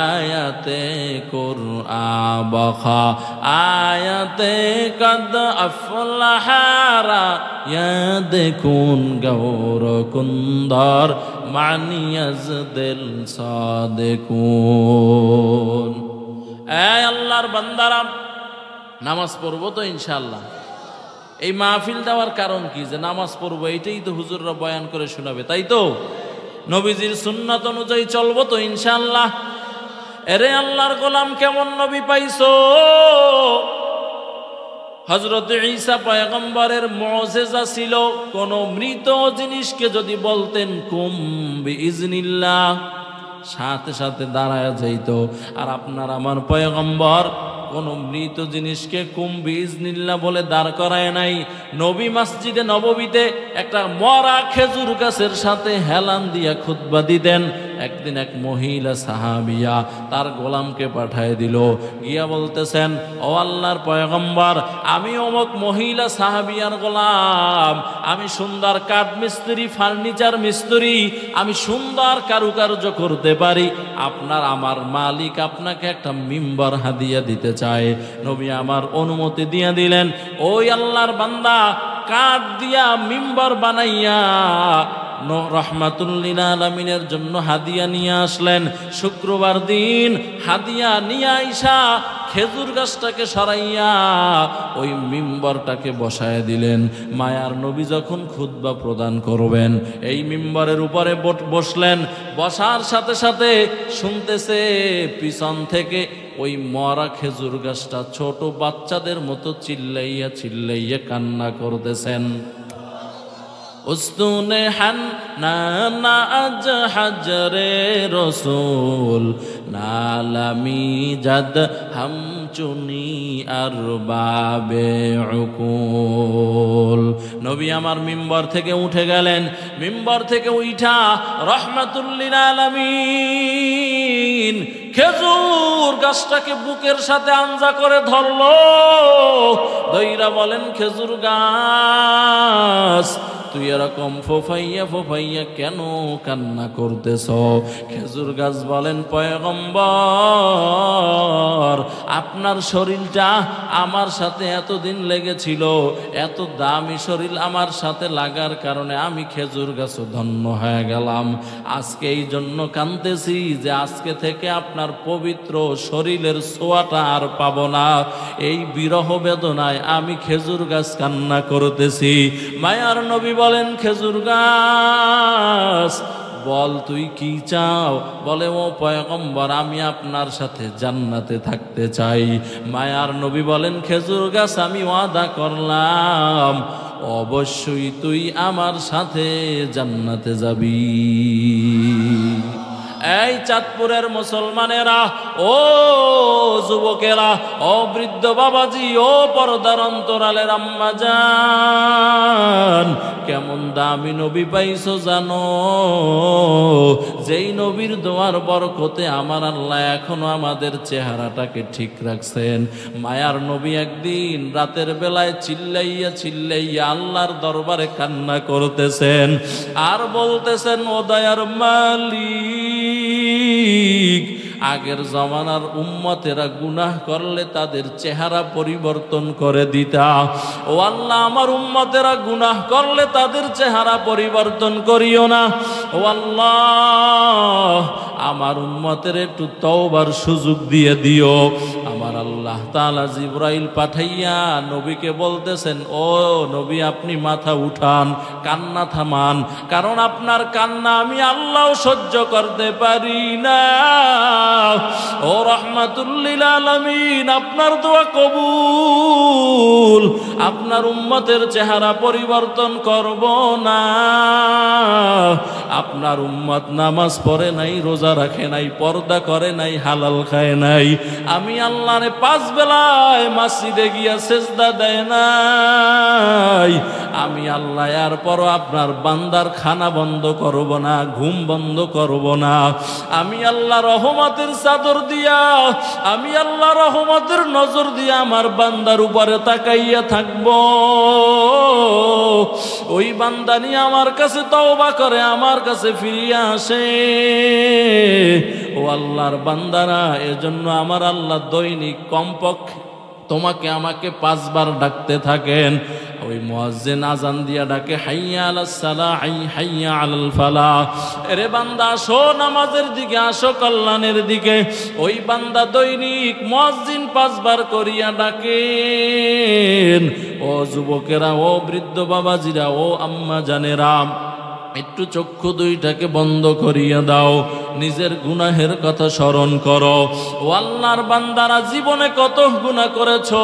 A: আয়াতে কুরআন বখা আয়াতে কদ আফলাহারা ইয়াদ কুন গৌর কুন্দর মানিয়াজ দিল সাদেকুন। এই আল্লাহর বান্দারা, নামাজ পড়বো তো ইনশাআল্লাহ। এই মাহফিল দেওয়ার কারণ কি? যে নামাজ পড়বো, এইটাই তো হুজুররা বয়ান করে শোনাবে, তাই তো? নবীজির সুন্নাত অনুযায়ী চলবো তো ইনশাআল্লাহ। এরে আল্লাহর গোলাম, কেমন নবী পাইছো? হযরত ঈসা পয়গম্বরের মুজিজা ছিল, কোন মৃত জিনিসকে যদি বলতেন কুম বিইজনিল্লাহ, সাথে সাথে দাঁড়ায় যাইতো। আর আপনার আমার পয়গম্বর কোনো মৃত জিনিসকে বিইজনিল্লাহ বলে দাঁড় করায় নাই। নবী মসজিদে নববীতে একটা মরা খেজুর গাছের সাথে হেলান দিয়া খুতবা দিতেন। একদিন এক মহিলা সাহাবিয়া তার গোলামকে পাঠায় দিল, গিয়া বলতেছেন, ও আল্লাহর পয়গম্বর, আমি অমুক মহিলা সাহাবিয়ার গোলাম, আমি সুন্দর কাঠ মিস্ত্রি, ফার্নিচার মিস্ত্রি, আমি সুন্দর কারুকার্য করতে পারি, আমার মালিক আপনাকে একটা মিম্বার হাদিয়া দিতে চায়। নবী আমার অনুমতি দিয়ে দিলেন। ওই আল্লাহর বান্দা কাঠ দিয়া মিম্বার বানাইয়া রহমাতুল লিল আলামিনের জন্য হাদিয়া নিয়ে আসলেন। শুক্রবার দিন হাদিয়া নিয়ে আইসা খেজুর গাছটাকে সরাইয়া ওই মিম্বরটাকে বসায় দিলেন। মায়ার নবী যখন খুতবা প্রদান করবেন, এই মিম্বরের উপরে বসলেন। বসার সাথে সাথে শুনতেছে পিছন থেকে ওই মরা খেজুর গাছটা ছোট বাচ্চাদের মতো চিল্লাইয়া চিল্লাইয়া কান্না করতেছেন। উস্তুনে হান্নানা আজ হাজরে রসুল নালামি জাদ হামচুনি আরবাবে উকুল। নবী আমার মিম্বর থেকে উঠে গেলেন। মিম্বর থেকে উঠা রহমাতুল লিল আলামিন খেজুর গাছটাকে বুকের সাথে আঞ্জা করে ধরলো। দইরা বলেন, খেজুর গাছ, তুই এরকম ফোফাইয়া ফোফাইয়া কেন কান্না করতেছ? খেজুর গাছ বলেন, পয়গম্বর, আপনার শরীরটা আমার সাথে এতদিন লেগেছিল, এত দামি শরীর আমার সাথে লাগার কারণে আমি খেজুর গাছও ধন্য হয়ে গেলাম। আজকে এই জন্য কাঁদতেছি যে আজকে থেকে আপনার পবিত্র শরীরের ছোঁয়াটা আর পাবো না। এই বিরহ বেদনায় আমি খেজুর গাছ কান্না করতেছি। মায়ার নবী বলেন, খেজুর গাছ বল তুই কি চাও? বলে, ও পয়গম্বর, আমি আপনার সাথে জান্নাতে থাকতে চাই। মায়ার নবী বলেন, খেজুর গাছ, আমি ওয়াদা করলাম অবশ্যই তুই আমার সাথে জান্নাতে যাবি। এই চাঁদপুরের মুসলমানেরা, ও যুবকেরা, ও বৃদ্ধ বাবাজি, ও পর্দার অন্তরালের আম্মা জান, কেমন দামি নবী পাইছো জানো? যেই নবীর দোয়ার বরকতে আমার আল্লাহ এখনো আমাদের চেহারাটাকে ঠিক রাখছেন। মায়ার নবী একদিন রাতের বেলায় চিল্লাইয়া চিল্লাইয়া আল্লাহর দরবারে কান্না করতেছেন আর বলতেছেন, ও দয়ার মালিক, আগের জমানার উম্মতেরা গুনাহ করলে তাদের চেহারা পরিবর্তন করে দিতা। ও আল্লাহ, আমার উম্মতেরা গুনাহ করলে তাদের চেহারা পরিবর্তন করিও না। ও আল্লাহ, আমার উম্মতের একটু তওবার সুযোগ দিয়ে দিও। আমার আল্লাহ তাআলা জিবরাইল পাঠাইয়া নবীকে বলতেছেন, ও নবী, আপনি মাথা উঠান, কান্না থামান, কারণ আপনার কান্না আমি আল্লাহ সহ্য করতে পারি না। ও রহমাতুল লিল আলামিন, আপনার দোয়া কবুল, আপনার উম্মতের চেহারা পরিবর্তন করব না। আপনার উম্মত নামাজ পড়ে নাই, রোজা রাখে নাই, পর্দা করে নাই, হালাল খায় নাই, আমি আল্লাহরে 5 বেলায় মসজিদে গিয়া সেজদা দেয় নাই, আমি আল্লাহ এরপরও আপনার বান্দার খানা বন্ধ করব না, ঘুম বন্ধ করব না। আমি আল্লাহ রহমতের চাদর দিয়া, আমি আল্লাহ রহমতের নজর দিয়া আমার বান্দার উপরে তাকাইয়া থাকব। ওই বান্দা নিয়ে আমার কাছে তওবা করে আমার কাছে ফিরিয়া আসে। ও আল্লাহর বান্দারা, এজন্য আমার আল্লাহ দৈনিক কমপক্ষে তোমাকে আমাকে 5 বার ডাকতে থাকেন। ওই মুয়াজ্জিন আজান দিয়া ডাকে, হাইয়া আলাস সালাহ, হাইয়া আলাল ফালাহ। এরে বান্দা, আসো নামাজের দিকে, আসো কল্যাণের দিকে। ওই বান্দা দৈনিক মুয়াজ্জিন 5 বার করিয়া ডাকেন। ও যুবকেরা, ও বৃদ্ধ বাবাজিরা, ও আম্মা জানেরা, একটু চক্ষু দুইটাকে বন্ধ করিয়া দাও, নিজের গুনাহের কথা স্মরণ করো। ও আল্লাহর বান্দারা, জীবনে কত গুনাহ করেছো,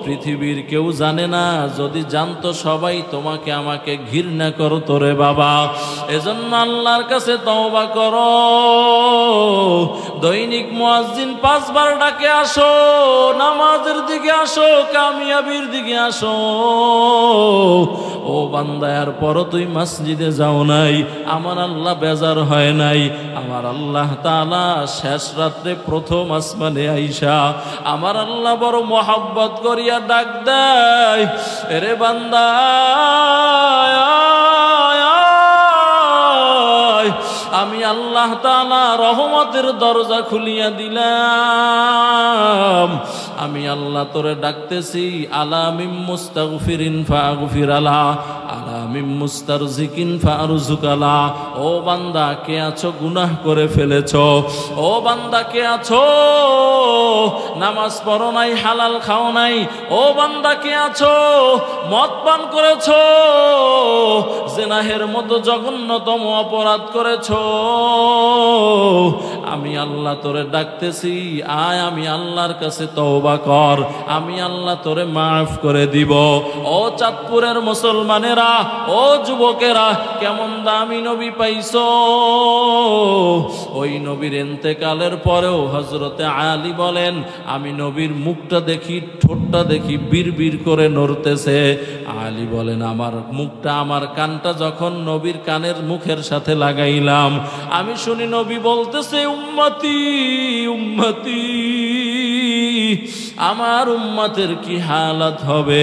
A: পৃথিবীর কেউ জানে না, যদি জানতো সবাই তোমাকে আমাকে ঘৃণা করতো রে বাবা। এজন্য আল্লাহর কাছে তওবা করো। দৈনিক মুয়াজ্জিন 5 বার ডাকে আসো, নামাজের দিকে আসো, কামিয়াবির দিকে আসো। ও বান্দা, আর পরও তুই মসজিদে যাও নাই, আমার আল্লাহ বেজার হয় নাই। আমার আল্লাহ তাআলা শেষ রাত্রে প্রথম আসমানে আইসা আমার আল্লাহ বড় মোহাব্বত করিয়া ডাক দেয়, এরে বান্দা আমি আল্লাহ তাআলা রহমতের দরজা খুলিয়া দিলাম। আমি আল্লাহ তোরে ডাকতেছি, আলা মিম মুস্তাগফিরিন ফাগফির আলা, আলা মিম মুস্তারজিকিন ফারজুক আলা। ও বান্দা, কে আছো গুনাহ করে ফেলেছো? ও বান্দা, কে আছো নামাজ পড়ো নাই, হালাল খাও নাই? ও বান্দা, কে আছো মদ পান করেছো, জিনাহের মতো জঘন্যতম অপরাধ করেছো? আমি আল্লাহ তোরে ডাকতেছি, আয় আমি আল্লাহর কাছে তওবা কর, আমি আল্লাহ তোরে মাফ করে দিব। ও চাঁদপুরের মুসলমানেরা, ও যুবকেরা, কেমন দামি নবী পাইছো। ওই নবীর ইন্তেকালের পরেও হযরতে আলী বলেন, আমি নবীর মুখটা দেখি, ঠোঁটটা দেখি বিড়বিড় করে নড়তেছে। আলী বলেন, আমার মুখটা, আমার কানটা যখন নবীর কানের মুখের সাথে লাগাইলাম, আমি শুনি নবী বলতেছে, উম্মতি উম্মতি, আমার উম্মতের কি হালাত হবে।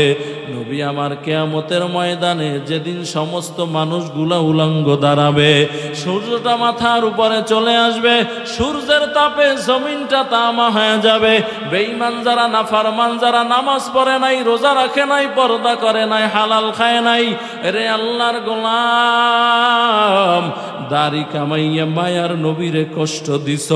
A: নবী আমার কিয়ামতের ময়দানে যেদিন সমস্ত মানুষগুলা উলঙ্গ দাঁড়াবে, সূর্যটা মাথার উপরে চলে আসবে, সূর্যের তাপে জমিনটা তামা হয়ে যাবে। বেঈমান যারা, নাফরমান যারা, নামাজ পড়ে নাই, রোজা রাখে নাই, পর্দা করে নাই, হালাল খায় নাই, রে আল্লাহর গোলাম, দাড়ি কামাইয়া মায়ার নবীরে কষ্ট দিছ।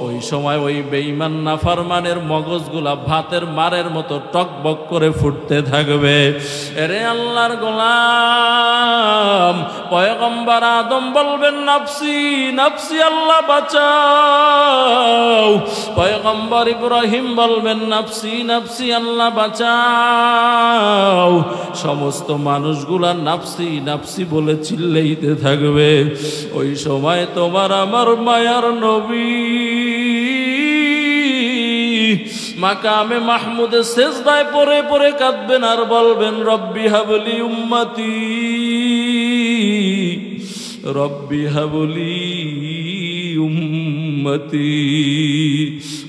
A: ওই সময় ওই বেঈমান নাফরমানের মগজগুলা ভাতের মারের মতো টকবক করে ফুটতে থাকবে। এরে আল্লাহর গোলাম, পয়গম্বর আদম বলবেন, নাফসি নাফসি, আল্লাহ বাঁচাও। পয়গম্বর ইব্রাহিম বলবেন, নাফসি নাফসি, আল্লাহ বাঁচাও। সমস্ত মানুষগুলা নাফসি নাফসি বলে চিল্লাইতে থাকবে। ওই সময় তোমার আমার মায়ার নবী মাকামে মাহমুদে সেজদায় পড়ে পড়ে কাঁদবেন আর বলবেন, রব্বি হাবলি উম্মতি, রব্বি হাবলি উম্মতি।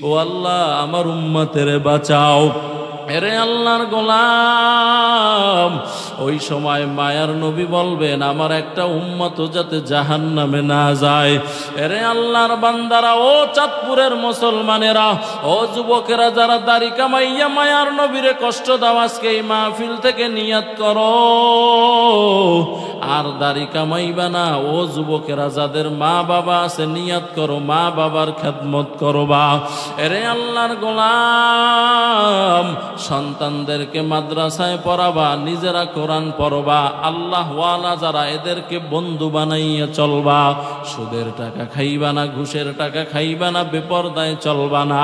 A: ও আল্লাহ, আমার উম্মতের বাঁচাও। এরে আল্লাহর গোলাম, ওই সময় মায়ার নবী বলবেন, আমার একটা উম্মত যাতে জাহান্নামে না যায়। এরে আল্লাহর বান্দারা, ও চাঁদপুরের মুসলমানেরা, ও যুবকেরা, যারা দাড়ি কামাইয়া মায়ার নবীরে কষ্ট দাও, আজকে এই মাহফিল থেকে নিয়ত করো আর দাড়ি কামাইবা না। ও যুবকেরা, যাদের মা বাবা আছে, নিয়ত করো মা বাবার খেদমত করবা। এরে আল্লাহর গোলাম, সন্তানদেরকে মাদ্রাসায় পড়াবা, নিজেরা কোরআন পড়বা। আল্লাহ ওয়ালা যারা, এদেরকে বন্ধু বানাইয়া চলবা। সুদের টাকা খাইবা না, ঘুষের টাকা খাইবা না, বেপরদায় চলবা না।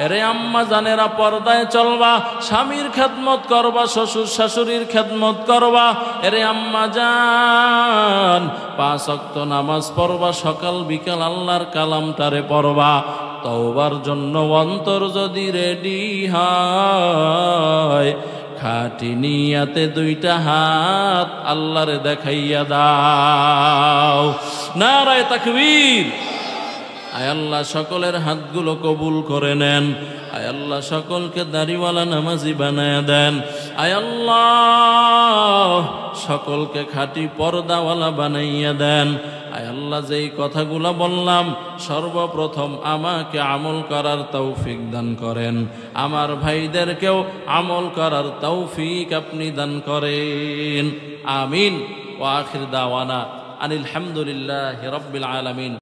A: এরে আম্মা জানেরা, পর্দায় চলবা, স্বামীর খেদমত করবা, শ্বশুর শাশুড়ির খেদমত করবা। এরে আম্মা জান, 5 ওয়াক্ত নামাজ পড়বা, সকাল বিকাল আল্লাহর কালামটারে পড়বা। তওবার জন্য অন্তর যদি রেডি হয়, খাঁটি নিয়াতে 2টা হাত আল্লাহরে দেখাইয়া দাও। নারায়ে তাকবীর। আয় আল্লাহ, সকলের হাতগুলো কবুল করে নেন। আয় আল্লাহ, সকলকে দাড়িওয়ালা নামাজি বানায়া দেন। আয় আল্লাহ, সকলকে খাঁটি পর্দাওয়ালা বানাইয়া দেন। আয় আল্লাহ, যেই কথাগুলো বললাম, সর্বপ্রথম আমাকে আমল করার তৌফিক দান করেন, আমার ভাইদেরকেও আমল করার তৌফিক আপনি দান করেন। আমিন। ওয়া আখির দাওয়ানা আনিল হামদুলিল্লাহি রাব্বিল আলামিন।